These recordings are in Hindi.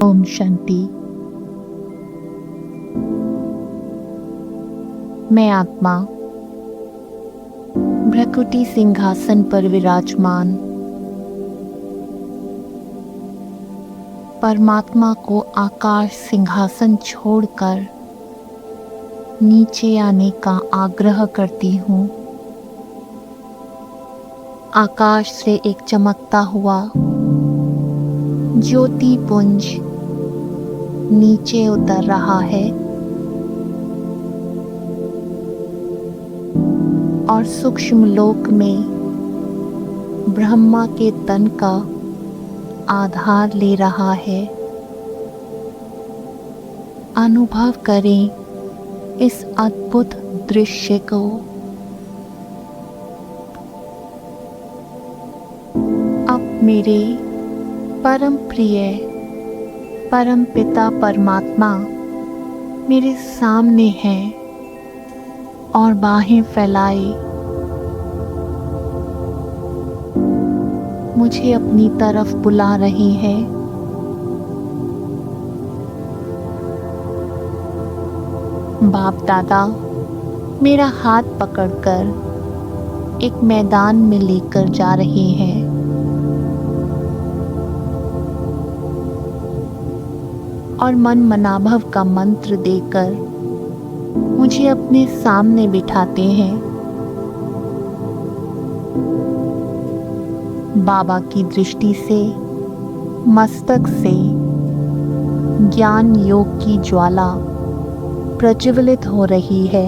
ओम शांति। मैं आत्मा भ्रकुटी सिंहासन पर विराजमान परमात्मा को आकाश सिंहासन छोड़कर नीचे आने का आग्रह करती हूँ। आकाश से एक चमकता हुआ ज्योति पुंज नीचे उतर रहा है और सूक्ष्म लोक में ब्रह्मा के तन का आधार ले रहा है। अनुभव करें इस अद्भुत दृश्य को। अब मेरे परम प्रिय परम पिता परमात्मा मेरे सामने हैं और बाहें फैलाए मुझे अपनी तरफ बुला रही है। बाप दादा मेरा हाथ पकड़कर एक मैदान में लेकर जा रहे हैं। और मन मनाभव का मंत्र देकर मुझे अपने सामने बिठाते हैं। बाबा की दृष्टि से मस्तक से ज्ञान योग की ज्वाला प्रज्वलित हो रही है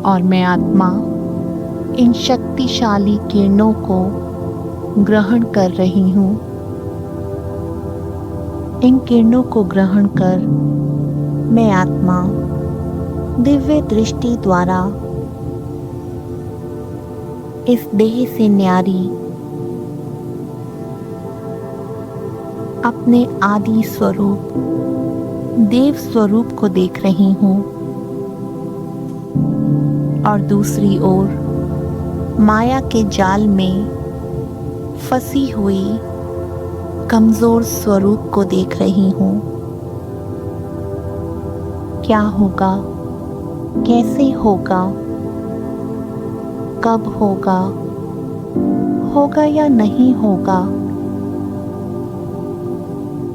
और मैं आत्मा इन शक्तिशाली किरणों को ग्रहण कर रही हूँ। इन किरणों को ग्रहण कर मैं आत्मा दिव्य दृष्टि द्वारा इस देह से न्यारी अपने आदि स्वरूप देव स्वरूप को देख रही हूँ और दूसरी ओर माया के जाल में फंसी हुई कमजोर स्वरूप को देख रही हूँ। क्या होगा, कैसे होगा, कब होगा, होगा या नहीं होगा,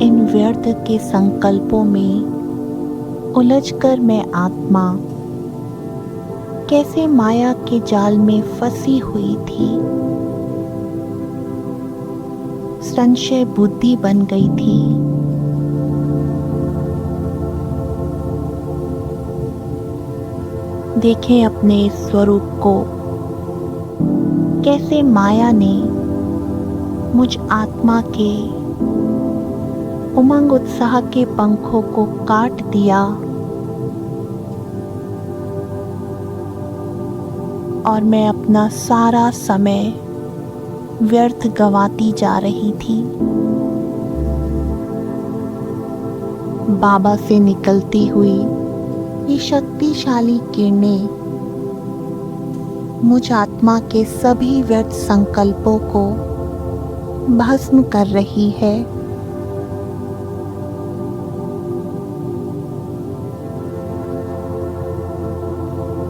इन व्यर्थ के संकल्पों में उलझकर मैं आत्मा कैसे माया के जाल में फंसी हुई थी। संशय बुद्धि बन गई थी। देखें अपने स्वरूप को, कैसे माया ने मुझ आत्मा के उमंग उत्साह के पंखों को काट दिया और मैं अपना सारा समय व्यर्थ गंवाती जा रही थी। बाबा से निकलती हुई ये शक्तिशाली किरणें मुझ आत्मा के सभी व्यर्थ संकल्पों को भस्म कर रही है।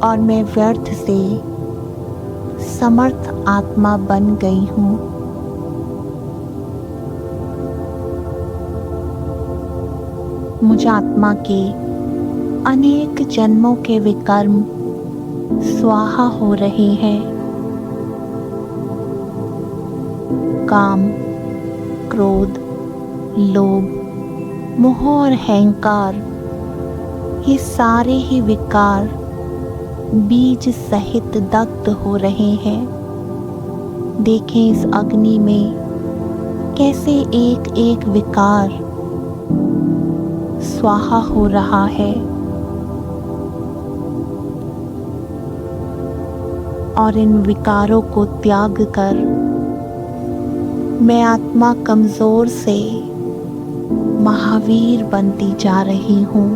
और मैं व्यर्थ से समर्थ आत्मा बन गई हूँ। मुझ आत्मा के अनेक जन्मों के विकर्म स्वाहा हो रहे हैं। काम, क्रोध, लोभ, मोह और अहंकार, ये सारे ही विकार बीज सहित दग्ध हो रहे हैं। देखें इस अग्नि में कैसे एक एक विकार स्वाहा हो रहा है और इन विकारों को त्याग कर मैं आत्मा कमजोर से महावीर बनती जा रही हूँ।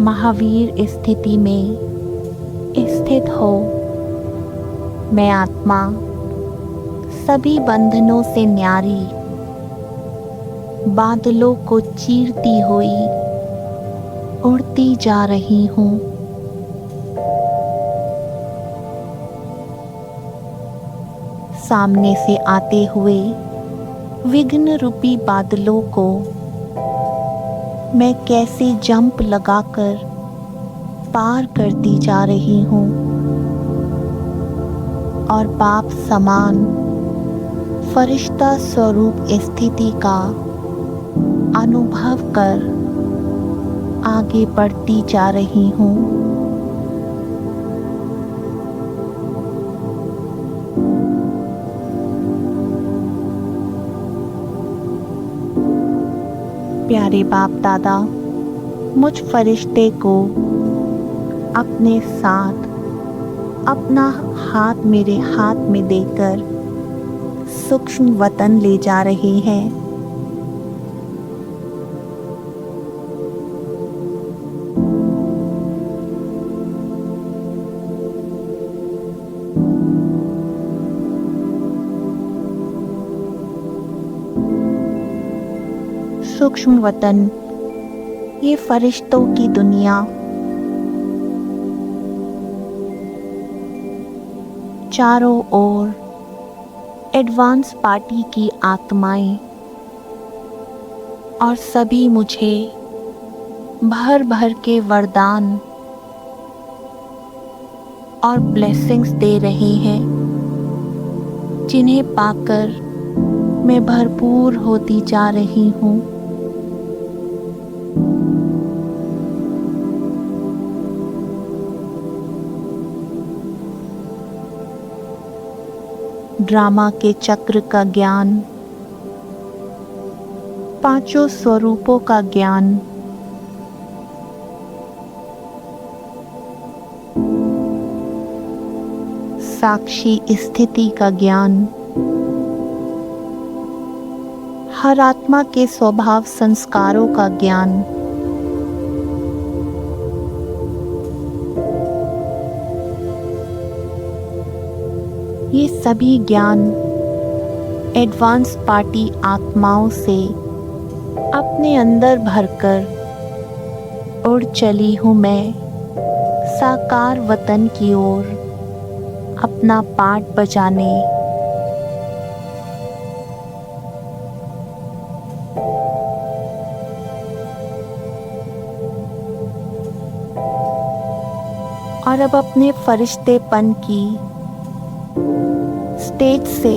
महावीर स्थिति में स्थित हो। मैं आत्मा सभी बंधनों से न्यारी, बादलों को चीरती हुई उड़ती जा रही हूँ। सामने से आते हुए विघ्न रूपी बादलों को मैं कैसे जंप लगाकर पार करती जा रही हूँ और बाप समान फरिश्ता स्वरूप स्थिति का अनुभव कर आगे बढ़ती जा रही हूँ। प्यारे बाप दादा, मुझ फरिश्ते को अपने साथ अपना हाथ मेरे हाथ में देकर सूक्ष्म वतन ले जा रहे हैं। सूक्ष्म वतन, ये फरिश्तों की दुनिया, चारों ओर एडवांस पार्टी की आत्माएं और सभी मुझे भर भर के वरदान और ब्लेसिंग्स दे रहे हैं, जिन्हें पाकर मैं भरपूर होती जा रही हूँ। ड्रामा के चक्र का ज्ञान, पांचों स्वरूपों का ज्ञान, साक्षी स्थिति का ज्ञान, हर आत्मा के स्वभाव संस्कारों का ज्ञान, ये सभी ज्ञान एडवांस पार्टी आत्माओं से अपने अंदर भरकर उड़ चली हूँ मैं साकार वतन की ओर अपना पाठ बजाने। और अब अपने फरिश्तेपन की स्टेज से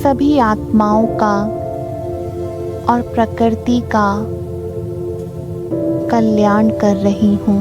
सभी आत्माओं का और प्रकृति का कल्याण कर रही हूँ।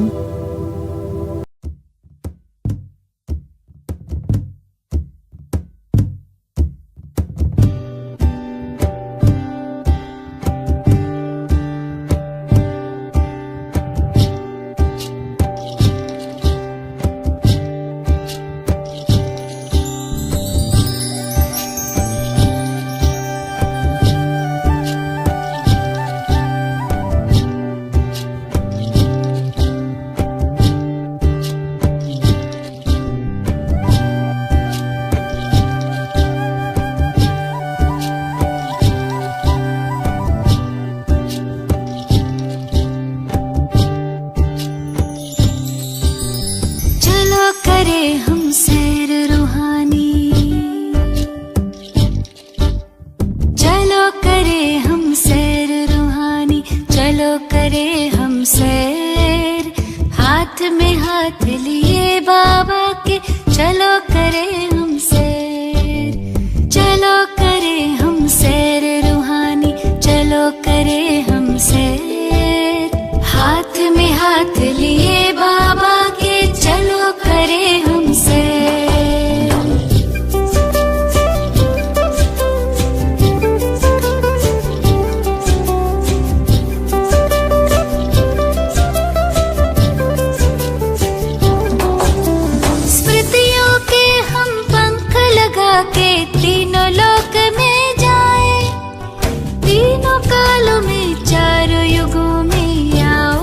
तीनों कालों में चारों युगों में आओ।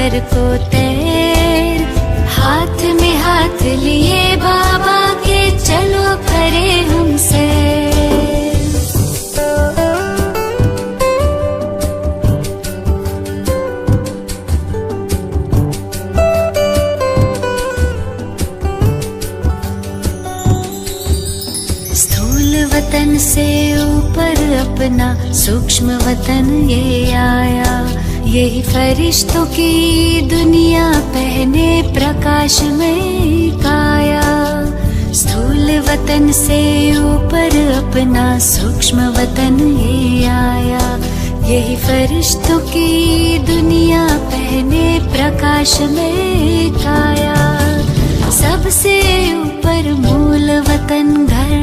सागर को तैर। हाथ में हाथ लिए बाबा के चलो करे हम सैर। स्थूल वतन से ऊपर अपना सूक्ष्म वतन ये आया। यही फरिश्तों की दुनिया पहने प्रकाश में काया। स्थूल वतन से ऊपर अपना सूक्ष्म वतन ये आया। यही फरिश्तों की दुनिया पहने प्रकाश में काया। सबसे ऊपर मूल वतन घर।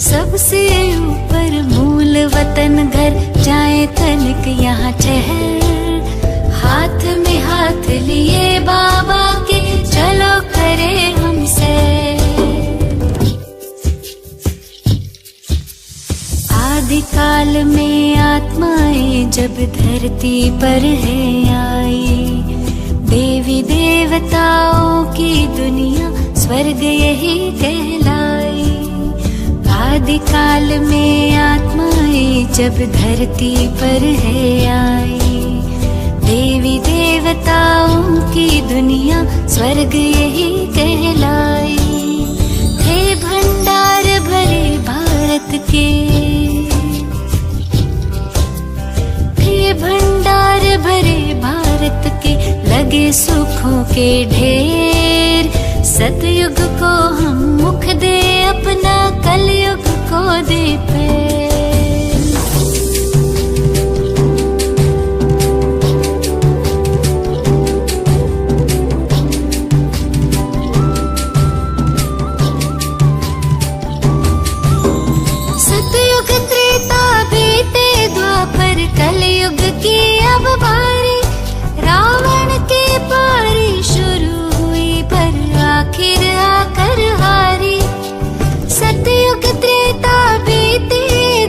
सबसे ऊपर मूल वतन घर, जाए तनिक यहाँ ठहर। हाथ में हाथ लिए बाबा के चलो करे हम सैर। आदिकाल में आत्माएं जब धरती पर है आई। देवी देवताओं की दुनिया स्वर्ग यही कहलाई। आदिकाल में आत्माएं जब धरती पर है आई। देवी देवताओं की दुनिया स्वर्ग यही कहलाई। थे भंडार भरे भारत के, थे भंडार भरे भारत के, लगे सुखों के ढेर। सतयुग को हम मुख दे अपना, कलयुग को दे पैर। सतयुग त्रेता बीते द्वापर, कलयुग की अब बारी। रावण के पारी शुरू हुई पर आखिर आकर हारी। सतयुग त्रेता बीते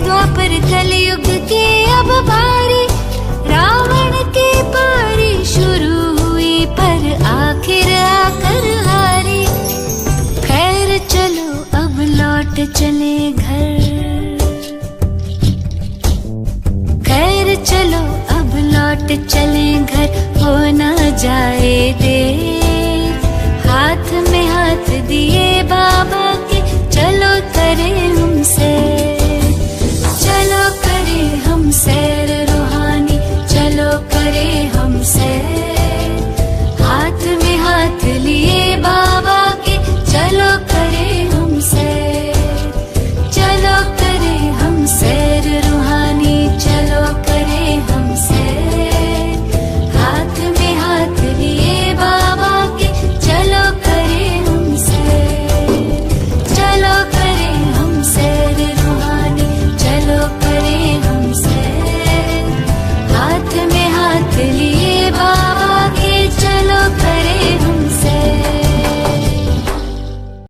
द्वापर, कलयुग के अब बारी। रावण के पारी शुरू हुई पर आखिर आकर हारी। खैर चलो अब लौट चले घर। खैर चलो अब लौट चले घर, हो न जाए देर। हाथ में हाथ दिए बाबा के चलो करे हम सैर। चलो करे हम सैर रूहानी, चलो करे हम सैर।